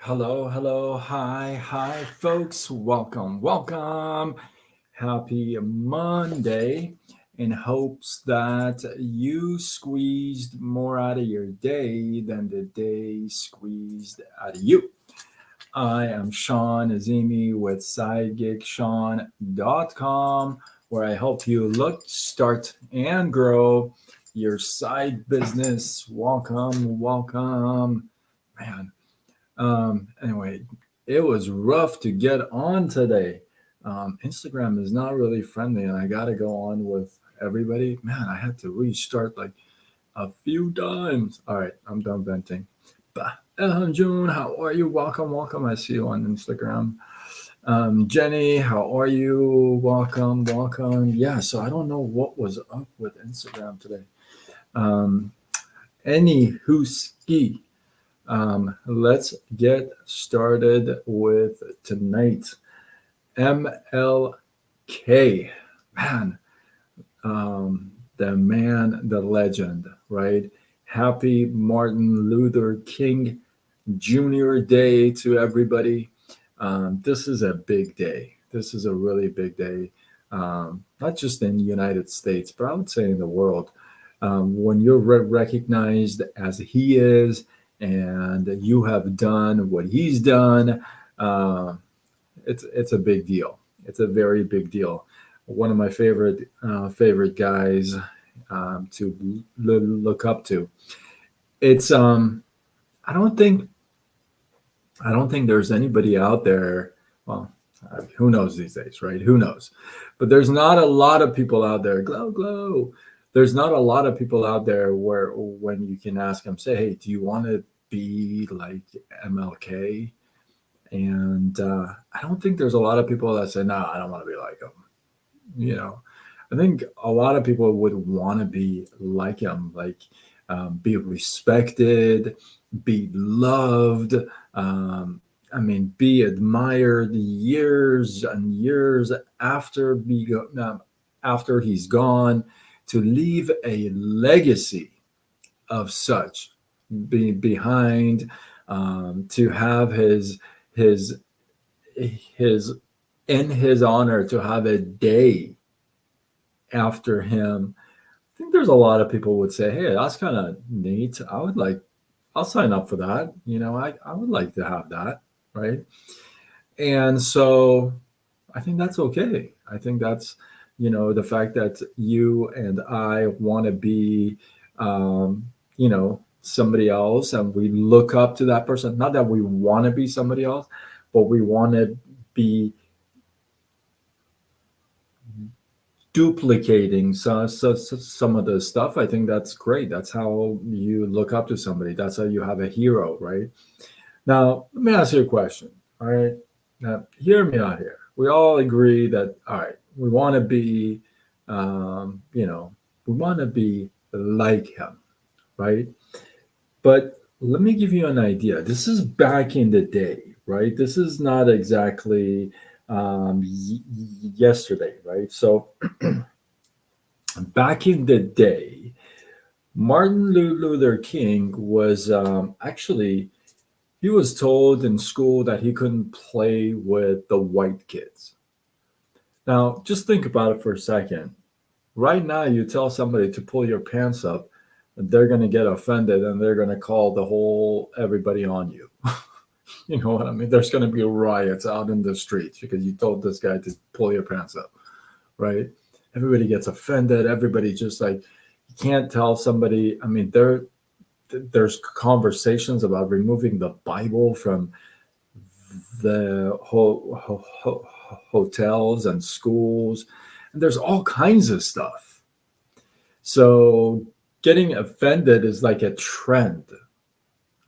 Hello, hello, hi, folks. Welcome. Happy Monday. In hopes that you squeezed more out of your day than the day squeezed out of you. I am Sean Azimi with SideGigSean.com, where I help you look, start, and grow your side business. Welcome. Man, anyway, it was rough to get on today. Instagram is not really friendly, and I got to go on with everybody. Man, I had to restart like a few times. All right, I'm done venting. But June, how are you? Welcome. I see you on Instagram. Jenny, how are you? Welcome. Yeah, so I don't know what was up with Instagram today. Um, Anywho, ski. Let's get started with tonight. MLK, man, the man, the legend, right? Happy Martin Luther King Jr. Day to everybody. This is a big day. This is a really big day, not just in the United States, but I would say in the world. When you're recognized as he is, and you have done what he's done, uh, it's a big deal. It's a very big deal. One of my favorite guys to look up to. It's I don't think I don't think there's anybody out there. Well, who knows these days, right? Who knows? But there's not a lot of people out there. Glow. There's not a lot of people out there where when you can ask them, say, hey, do you want to be like MLK? And I don't think there's a lot of people that say, no, I don't want to be like him. You know, I think a lot of people would want to be like him, like be respected, be loved. Um, I mean, be admired years and years after he's gone, to leave a legacy of such behind, to have his his in his honor, to have a day after him. I think there's a lot of people would say, hey, that's kind of neat. I'll sign up for that. I would like to have that, right? And so I think that's okay. I think that's, the fact that you and I want to be, somebody else, and we look up to that person. Not that we want to be somebody else, but we want to be duplicating some of the stuff. I think that's great. That's how you look up to somebody. That's how you have a hero, right? Now, let me ask you a question. All right. Now, hear me out here. We all agree that, all right, we want to be, um, you know, we want to be like him, right? But let me give you an idea. This is back in the day, right? This is not exactly yesterday, right? So, back in the day, Martin Luther King was actually, he was told in school that he couldn't play with the white kids. Now, just think about it for a second. Right now, you tell somebody to pull your pants up, they're going to get offended and they're going to call the whole everybody on you. You know what I mean? There's going to be riots out in the streets because you told this guy to pull your pants up, right? Everybody gets offended. Everybody just like, you can't tell somebody. I mean, there's conversations about removing the Bible from the hotels and schools, and there's all kinds of stuff. So getting offended is like a trend.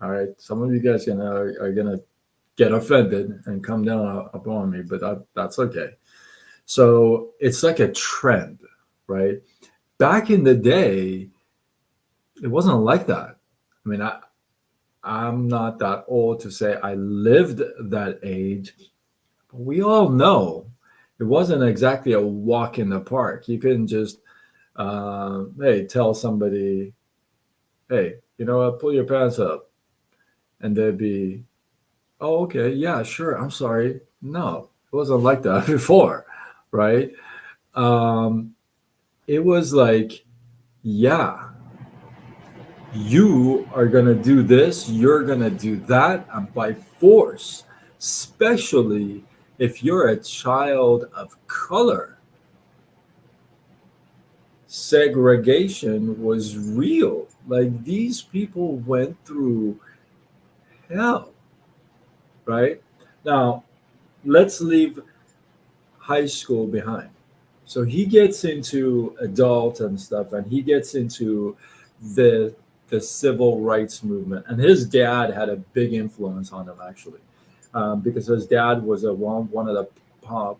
All right, some of you guys are gonna get offended and come down upon me, but that's okay. So it's like a trend, right? Back in the day, it wasn't like that. I mean, I'm not that old to say I lived that age. But we all know it wasn't exactly a walk in the park. You couldn't just, hey, tell somebody, hey, you know what, pull your pants up. And they'd be, Oh, okay. Yeah, sure. I'm sorry. No, it wasn't like that before, right? Um, it was like, yeah, you are going to do this, you're going to do that, and by force, especially if you're a child of color, segregation was real. Like these people went through hell, right? Now, let's leave high school behind. So he gets into adult and stuff, and he gets into the the civil rights movement. And his dad had a big influence on him, actually, because his dad was one of the uh,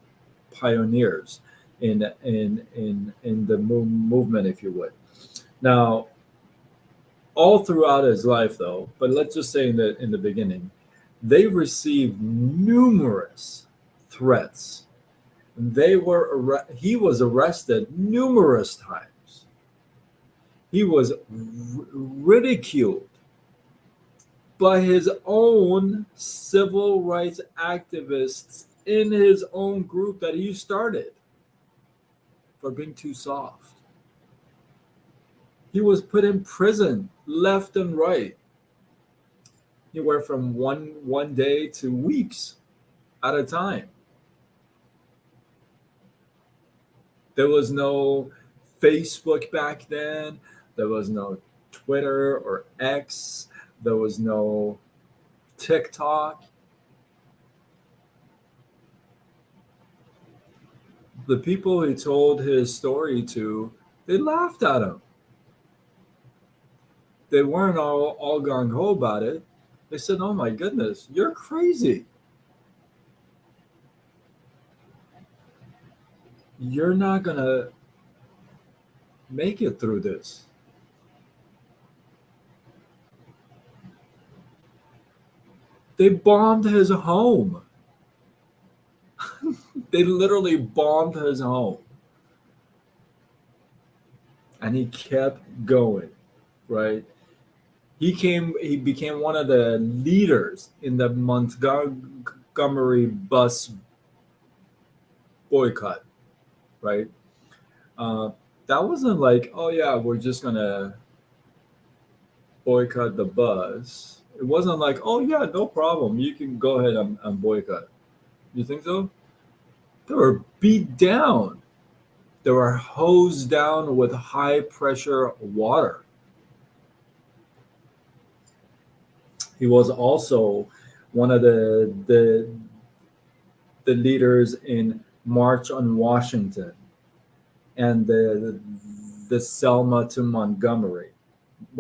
pioneers in the movement, if you would. Now, all throughout his life, though, but let's just say in the beginning, they received numerous threats. He was arrested numerous times. He was ridiculed by his own civil rights activists in his own group that he started for being too soft. He was put in prison left and right, anywhere from one day to weeks at a time. There was no Facebook back then. There was no Twitter or X. There was no TikTok. The people he told his story to, they laughed at him. They weren't all gung ho about it. They said, "Oh my goodness, you're crazy. You're not going to make it through this." They bombed his home. They literally bombed his home. And he kept going, right? He became one of the leaders in the Montgomery bus boycott, right? Uh, that wasn't like, oh yeah, we're just gonna boycott the bus. It wasn't like, oh yeah, no problem, you can go ahead and boycott. You think so? They were beat down. They were hosed down with high pressure water. He was also one of the leaders in March on Washington and the Selma to Montgomery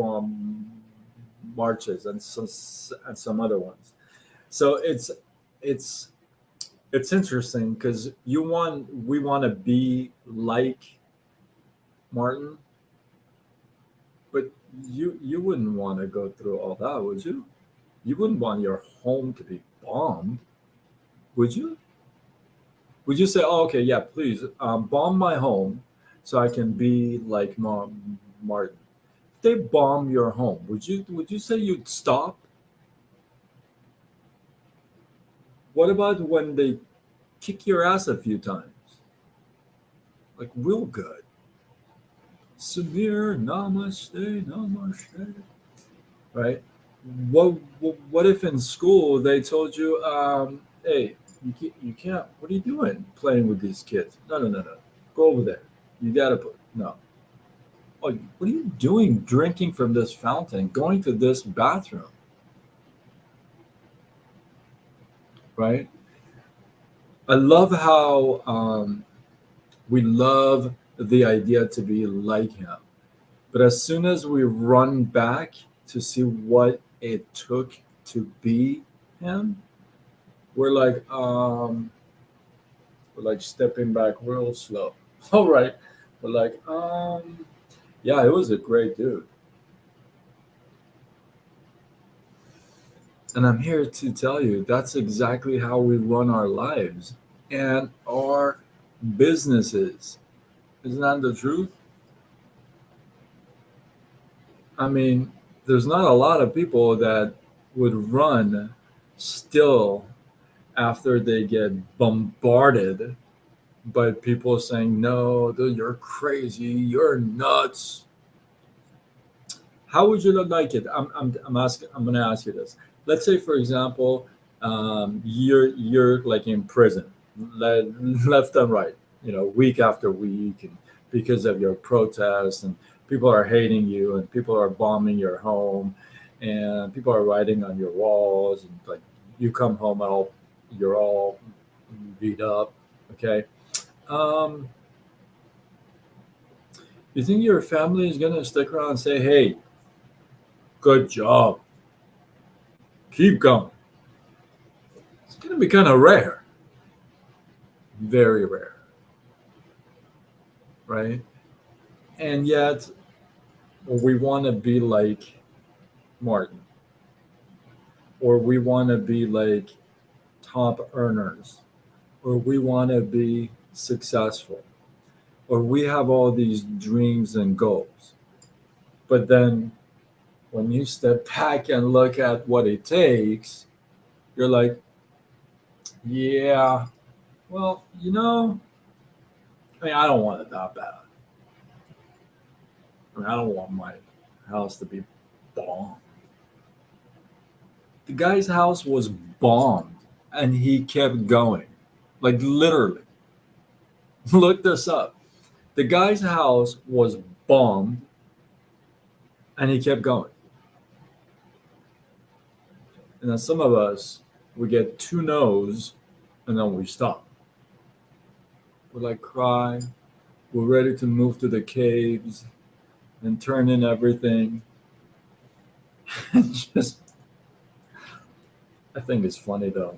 um, marches and some other ones. So it's it's interesting because we want to be like Martin, but you wouldn't want to go through all that, would you? You wouldn't want your home to be bombed, would you? Would you say, "Oh, okay, yeah, please bomb my home so I can be like Martin"? If they bomb your home, would you say you'd stop? What about when they kick your ass a few times, like real good? Samir, namaste, namaste. Right? What if in school they told you, "Hey, you can't. What are you doing playing with these kids? No, no, no, no. Go over there. You gotta put no. Oh, what are you doing drinking from this fountain, going to this bathroom, right?" I love how we love the idea to be like him. But as soon as we run back to see what it took to be him, we're like, we're like stepping back real slow. All right. We're like, yeah, it was a great dude. And I'm here to tell you that's exactly how we run our lives and our businesses. Isn't that the truth? I mean, there's not a lot of people that would run still, after they get bombarded by people saying, no, dude, you're crazy, you're nuts, how would you like it? I'm going to ask you this. Let's say, for example, you're like in prison, left and right, week after week, and because of your protests, and people are hating you, and people are bombing your home, and people are writing on your walls, and like you come home all you're all beat up. Okay, um, you think your family is gonna stick around and say, "Hey, good job, keep going"? It's gonna be kind of rare, very rare, right? And yet, we want to be like Martin, or we want to be like top earners, or we want to be successful, or we have all these dreams and goals. But then when you step back and look at what it takes, you're like, yeah, well, I don't want it that bad. I don't want my house to be bombed. The guy's house was bombed and he kept going. Like literally. Look this up. The guy's house was bombed and he kept going. And then some of us, we get two no's and then we stop. We're like, cry. We're ready to move to the caves and turn in everything. And just, I think it's funny though.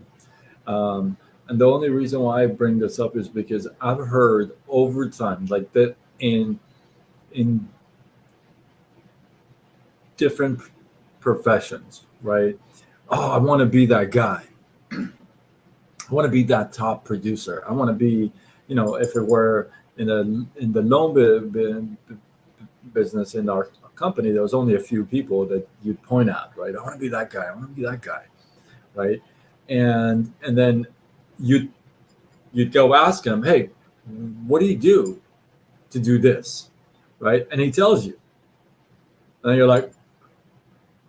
And the only reason why I bring this up is because I've heard over time, like that in different professions, right? Oh, I want to be that guy. I want to be that top producer. I want to be, if it were in the loan business in our company, there was only a few people that you'd point at, right? I want to be that guy. I want to be that guy, right? And then you'd you'd go ask him, hey, what do you do to do this, right? And he tells you, and then you're like,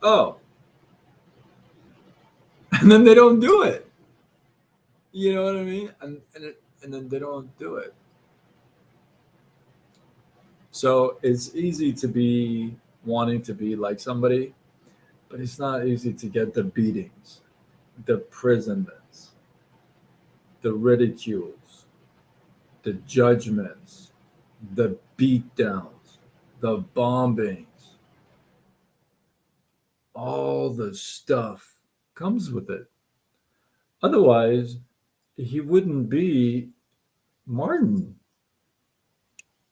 oh, and then they don't do it. You know what I mean? And then they don't do it. So it's easy to be wanting to be like somebody, but it's not easy to get the beatings, the imprisonments, the ridicules, the judgments, the beatdowns, the bombings, all the stuff comes with it. Otherwise, he wouldn't be Martin.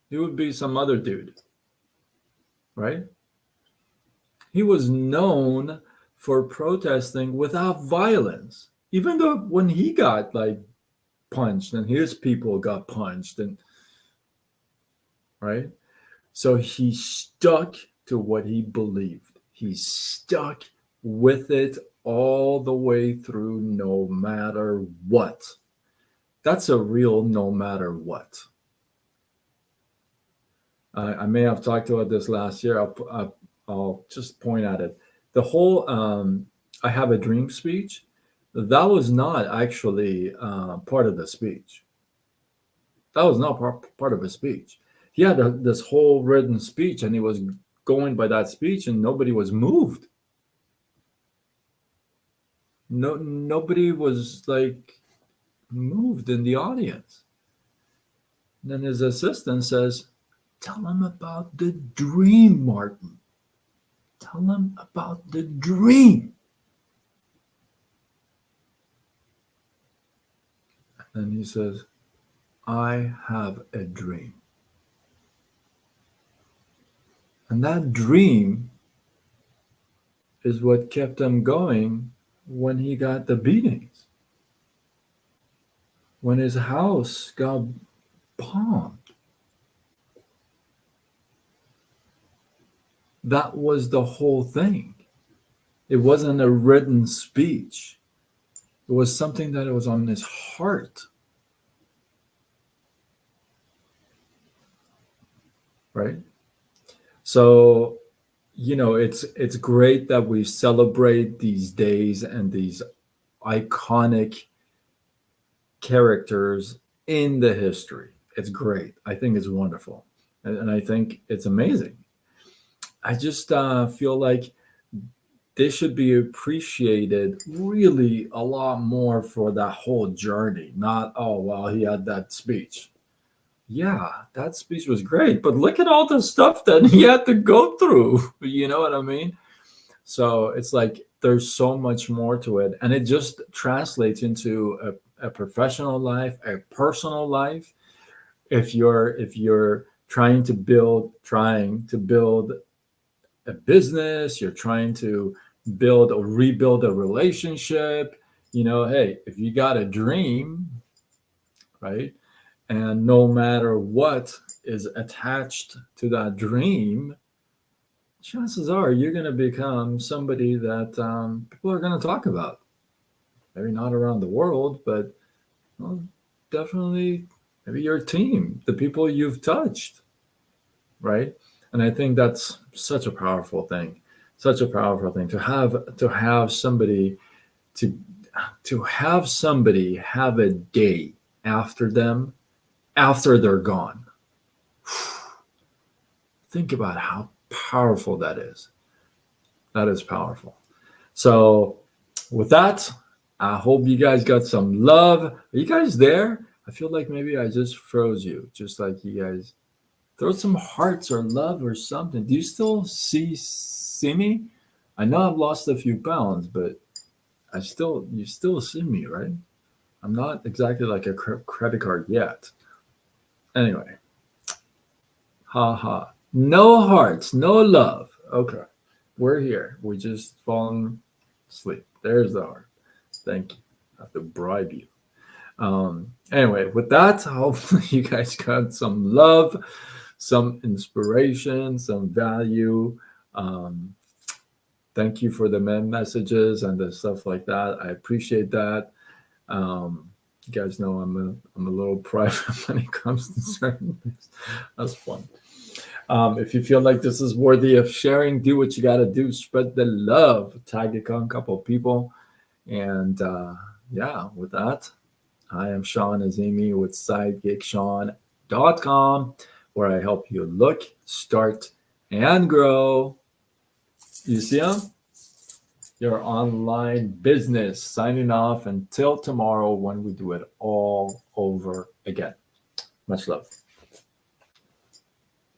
He would be some other dude, right? He was known for protesting without violence. Even though when he got like punched and his people got punched and right? So he stuck to what he believed. He stuck with it all the way through no matter what. That's a real no matter what. I may have talked about this last year. I'll just point at it. The whole I have a dream speech, that was not actually part of the speech. That was not part of his speech. He had this whole written speech and he was going by that speech and nobody was moved. No, nobody was like moved in the audience. And then his assistant says, tell him about the dream, Martin. Tell him about the dream. And he says, I have a dream. And that dream is what kept him going when he got the beatings, when his house got bombed. That was the whole thing. It wasn't a written speech. was something that was on his heart, right? So, it's great that we celebrate these days and these iconic characters in the history. It's great. I think it's wonderful, and I think it's amazing. I just feel like they should be appreciated really a lot more for that whole journey. Not, oh well, he had that speech. Yeah, that speech was great, but look at all the stuff that he had to go through. You know what I mean? So it's like there's so much more to it, and it just translates into a professional life, a personal life. If you're trying to build a business, you're trying to build or rebuild a relationship. Hey, if you got a dream, right, and no matter what is attached to that dream, chances are you're going to become somebody that people are going to talk about. Maybe not around the world, but well, definitely maybe your team, the people you've touched, right? And I think that's such a powerful thing, such a powerful thing to have somebody to have somebody have a day after them after they're gone. Think about how powerful that is. That is powerful. So, with that, I hope you guys got some love. Are you guys there? I feel like maybe I just froze you, just like you guys throw some hearts or love or something. Do you still see me? I know I've lost a few pounds, but you still see me, right? I'm not exactly like a credit card yet. Anyway, ha ha. No hearts, no love. Okay, we're here. We just fallen asleep. There's the heart. Thank you. I have to bribe you. Anyway, with that, hopefully you guys got some love, some inspiration, some value. Um, Thank you for the messages and the stuff like that. I appreciate that. You guys know I'm a little private when it comes to certain things. That's fun. If you feel like this is worthy of sharing, do what you got to do. Spread the love. Tag a couple people. And yeah, with that, I am Sean Azimi with SidekickSean.com, where I help you look, start, and grow. You see them? Your online business. Signing off until tomorrow when we do it all over again. Much love.